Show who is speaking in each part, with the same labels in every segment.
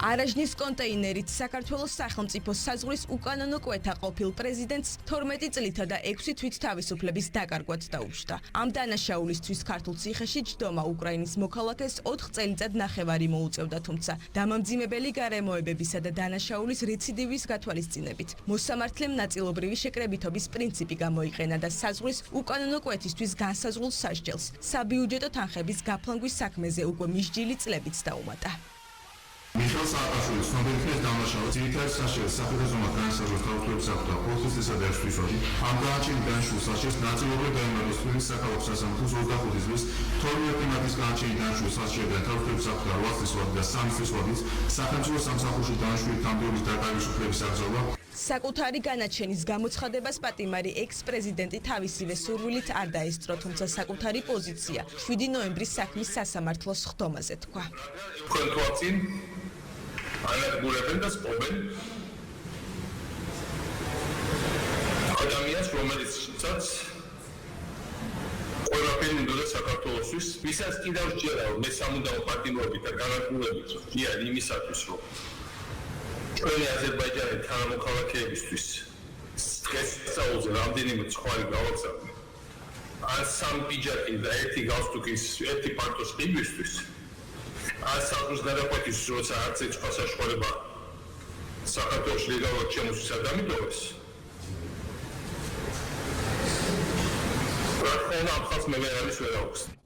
Speaker 1: არაჟნის კონტეინერით საქართველოს სახელმწიფო საზღვრის უკანონო კვეთა ყოფილ პრეზიდენტს 12 წლითა და 6 თვით თავისუფლების დაკარგვად დაუჯდა. ამ დანაშაულისთვის ქართულ ციხეში ჯდომა უკრაინის მოქალაქეს 4 წელიწად ნახევარი მოუწევდა, თუმცა დამამძიმებელი გარემოებებისა და დანაშაულის რეციდივის გათვალისწინებით მოსამართლემ ნაწილობრივი შეკრებითობის პრინციპი გამოიყენა და საზღვრის უკანონო კვეთისთვის განსაზღვრულ სასჯელს საბიუჯეტო თანხების გაფლანგვის საქმეზე უკვე მისჯილი წლებიც დაუმატა.
Speaker 2: მიხეილ სააკაშვილის ცნობილი ხმის დამნაშავე ძირითადი სასჯელის საფუძველზე განსაზღვრა თავისუფლების აქტი პოლიციის და ერთვისოდი. ამ განაჩენის განშულ სასჯელს ნაწილობრივ დაემატა თბილისის საქალაქო სასამართლოს 25 წლის 12 მარტის განაჩენის განშულ სასჯელთან თავისუფლების აქტი 8 წლის ვადი და 3 წლის ვადით სახელმწიფო სამსახურში დანიშნული თანამდებობის დაკავისუფლების აღზრდა.
Speaker 1: საკუთარი განაჩენის გამოცხადებას პატიმარი ექს-პრეზიდენტი თავისივე სურვილით არ დაესწრო, თუმცა საკუთარი პოზიცია 7 ნოემბრის საქმის სასამართლოს ხდომაზე თქვა.
Speaker 3: ანადგურებენ და სპობენ ადამიანს, რომელიცაც ყველაფერი უნდა საქართველოსთვის, ვისაც კიდევ ჯერა მე სამუდამო პატიმრობით და განადგურებით ვხდიან იმისათვის, რომ ჩვენი აზერბაიჯანის თანამოქალაქეებისთვის დღეს სწავლზე რამდენიმე ცხვარი გავაცადე. ან 3 პიჯაკი და 1 გალსტუკის 1 პარტოს ყიდვისთვის ან საფუძვლის გადაკვეთის როცა არც ერთ საშუალება საქართველოს ლეგალურად შემოსვლის ადამიანებს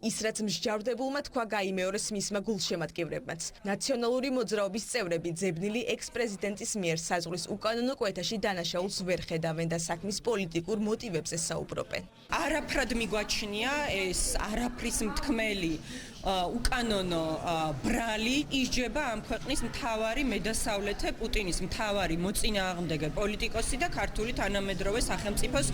Speaker 1: ის რაც მსჯავრდებულმა თქვა გაიმეორეს მისმა გულშემატკივრებმაც. ნაციონალური მოძრაობის წევრები ძებნილი ექს-პრეზიდენტის მიერ საზღვრის უკანონო კვეთაში დანაშაულს ვერ ხედავენ და საქმის პოლიტიკურ მოტივებზე საუბრობენ.
Speaker 4: არაფრად მიგვაჩნია ეს არაფრის მთქმელი უკანონო ბრალი ისჯება ამ ქვეყნის მთავარი მედასავლეთე პუტინის მთავარი მოწინააღმდეგე პოლიტიკოსი და ქართული თანამედროვე სახელმწიფოს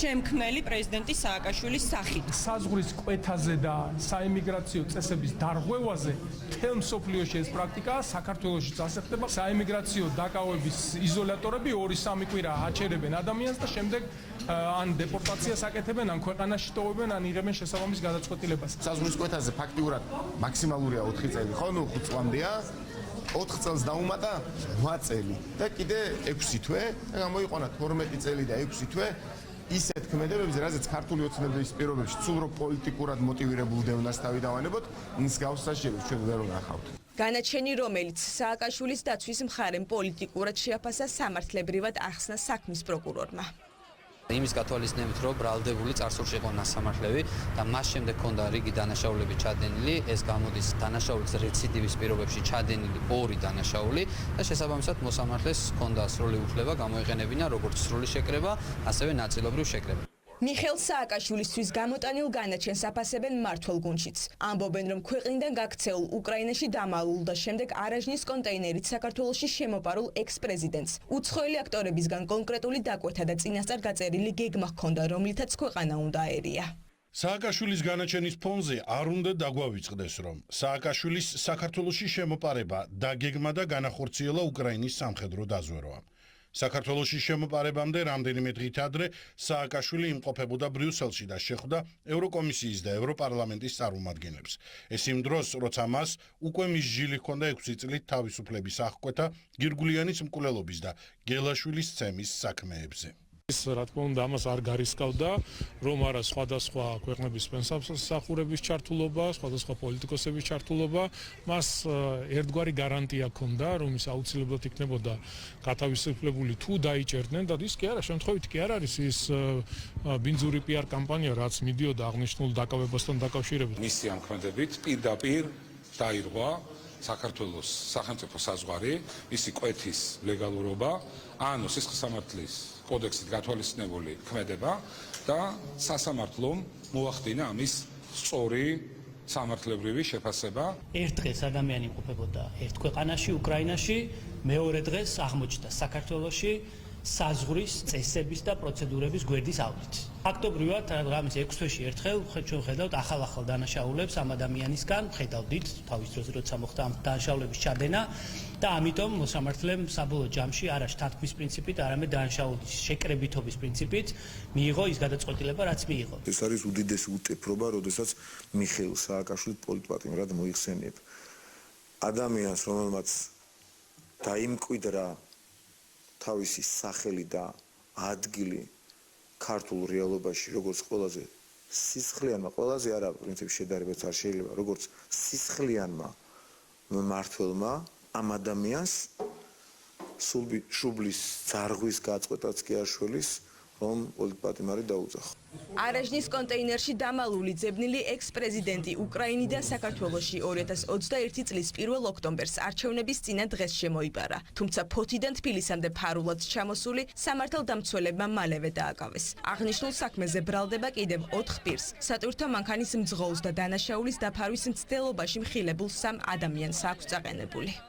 Speaker 4: შემქმნელი პრეზიდენტი სააკაშვილის სახით.
Speaker 5: საზღვრის კვეთაზე და საიმიგრაციო წესების დარღვევაზე მთელ მსოფლიოში ეს პრაქტიკაა, საქართველოშიც ასე ხდება. საიმიგრაციო დაკავების იზოლატორები 2-3 კვირა აჩერებენ ადამიანს და შემდეგ ან დეპორტაციას აკეთებენ, ან ქვეყანაში ტოვებენ, ან იღებენ შესაბამის გადაწყვეტილებას.
Speaker 6: საზღვრის კვეთაზე ფაქტიურად მაქსიმალურია 4 წელი, ხო, 5 წლამდეა. 4 წელს დაუმატა 8 წელი და კიდე 6 თვე, და გამოიყონა 12 წელი და 6 თვე. ისეთ ქმედებებზე, რაზეც ქართული ოცნების პირობებში სულ პოლიტიკურად მოტივირებულ დევნას თავი დავანებოთ, მსგავს სასჯელს ჩვენ ვერ ვნახავთ.
Speaker 1: განაჩენი, რომელიც სააკაშვილის დაცვის მხარემ პოლიტიკურად შეაფასა, სამართლებრივად ახსნა საქმის პროკურორმა.
Speaker 7: იმის გათვალისწინებით, რომ ბრალდებული წარსულში იყო ნასამართლები და მას შემდეგ ჰქონდა რიგი დანაშაულები ჩადენილი, ეს გამოდის დანაშაულის რეციდივის პირობებში ჩადენილი 2 დანაშაული და შესაბამისად მოსამართლეს ჰქონდა სრული უფლება გამოიყენებინა როგორც სრული შეკრება, ასევე ნაწილობრივ შეკრება.
Speaker 1: მიხეილ სააკაშვილისთვის გამოტანილ განაჩენს აფასებენ მმართველ გუნდშიც. ამბობენ, რომ ქვეყნიდან გაქცეულ უკრაინაში დამალულ და შემდეგ არაჟნის კონტეინერით საქართველოში შემოპარულ ექს-პრეზიდენტს უცხოელი აქტორებისგან კონკრეტული დაკვეთა და წინასწარ გაწერილი გეგმა ჰქონდა, რომლითაც ქვეყანა უნდა აერია.
Speaker 8: სააკაშვილის განაჩენის ფონზე არ უნდა დაგვავიწყდეს, რომ სააკაშვილის საქართველოში შემოპარება დაგეგმა და განახორციელა უკრაინის სამხედრო დაზვერვა. საქართველოში შემოპარებამდე რამდენიმე დღით ადრე სააკაშვილი იმყოფებოდა ბრიუსელში და შეხვდა ევროკომისიის და ევროპარლამენტის წარმომადგენლებს. ეს იმ დროს, როცა მას უკვე მისჯილი ჰქონდა 6 წლით თავისუფლების აღკვეთა გირგულიანის მკვლელობის და გელაშვილის ცემის საქმეებზე.
Speaker 5: ის რა თქმა უნდა ამას არ გარისკავდა, რომ არა სხვადასხვა ქვეყნების სპენსამსახურების ჩართულობა, სხვადასხვა პოლიტიკოსების ჩართულობა, მას ერთგვარი გარანტია ჰქონდა, რომ ის აუცილებლად იქნებოდა გათავისუფლებული თუ დაიჭერდნენ და ის კი არა, შემთხვევით კი არ არის ის ბინძური PR კამპანია, რაც მიდიოდა აღნიშნულ დაკავებასთან დაკავშირებით.
Speaker 3: მისი ამ ქმედებით პირდაპირ დაირღვა საქართველოს სახელმწიფო საზღვარი, მისი კვეთის ლეგალურობა, ანუ სისხლისამართლის კოდექსით გათვალისწინებული ქმედება და სასამართლომ მოახდინა ამის სწორი სამართლებრივი შეფასება.
Speaker 9: ერთ დღეს ადამიანი იმყოფებოდა ერთ ქვეყანაში, უკრაინაში, მეორე დღეს აღმოჩნდა საქართველოში საზღვრის წესების და პროცედურების გვერდის აუდიტ. ფაქტობრივად რამის 6 თვეში ერთხელ ჩვენ ხედავთ ახალ დანაშაულებს ამ ადამიანისგან, ხედავდით თავის დროზე როცა მოხდა ამ დანაშაულების ჩადენა და ამიტომ მოსამართლემ საბოლოო ჯამში არა შთანთქმის პრინციპით, არამედ დანაშაულის შეკრებითობის პრინციპით მიიღო ის გადაწყვეტილება, რაც მიიღო.
Speaker 10: ეს არის უდიდესი უტეფრობა, როდესაც მიხეილ სააკაშვილი პოლიტპატიმრად მოიხსენიებ ადამიანს, რომელმაც დაიმკვიდრა თავისი სახელი და ადგილი ქართულ რეალობაში, როგორც ყველაზე სისხლიანმა, ყველაზე არა, პრინციპში შედარებაც არ შეიძლება, როგორც სისხლიანმა მმართველმა ამ ადამიანს შუბლის ძარღვის გაწყვეტაც კი არ შველის, რომ პოლიტპატიმარი დაუძახო.
Speaker 1: არაჟნის კონტეინერში დამალული ძებნილი ექს-პრეზიდენტი უკრაინიდან საქართველოში 2021 წლის 1 ოქტომბერს არჩევნების წინა დღეს შემოიბარა. თუმცა ფოთიდან თბილისამდე ფარულად ჩამოსული სამართალდამცველებმა მალევე დააკავეს. აღნიშნულ საქმეზე ბრალდება კიდევ 4 პირს. სატვირთო მანქანის მძღოლს და დანაშაულის დაფარვის მცდელობაში მხილებულ 3 ადამიანს აქვს წაყენებული.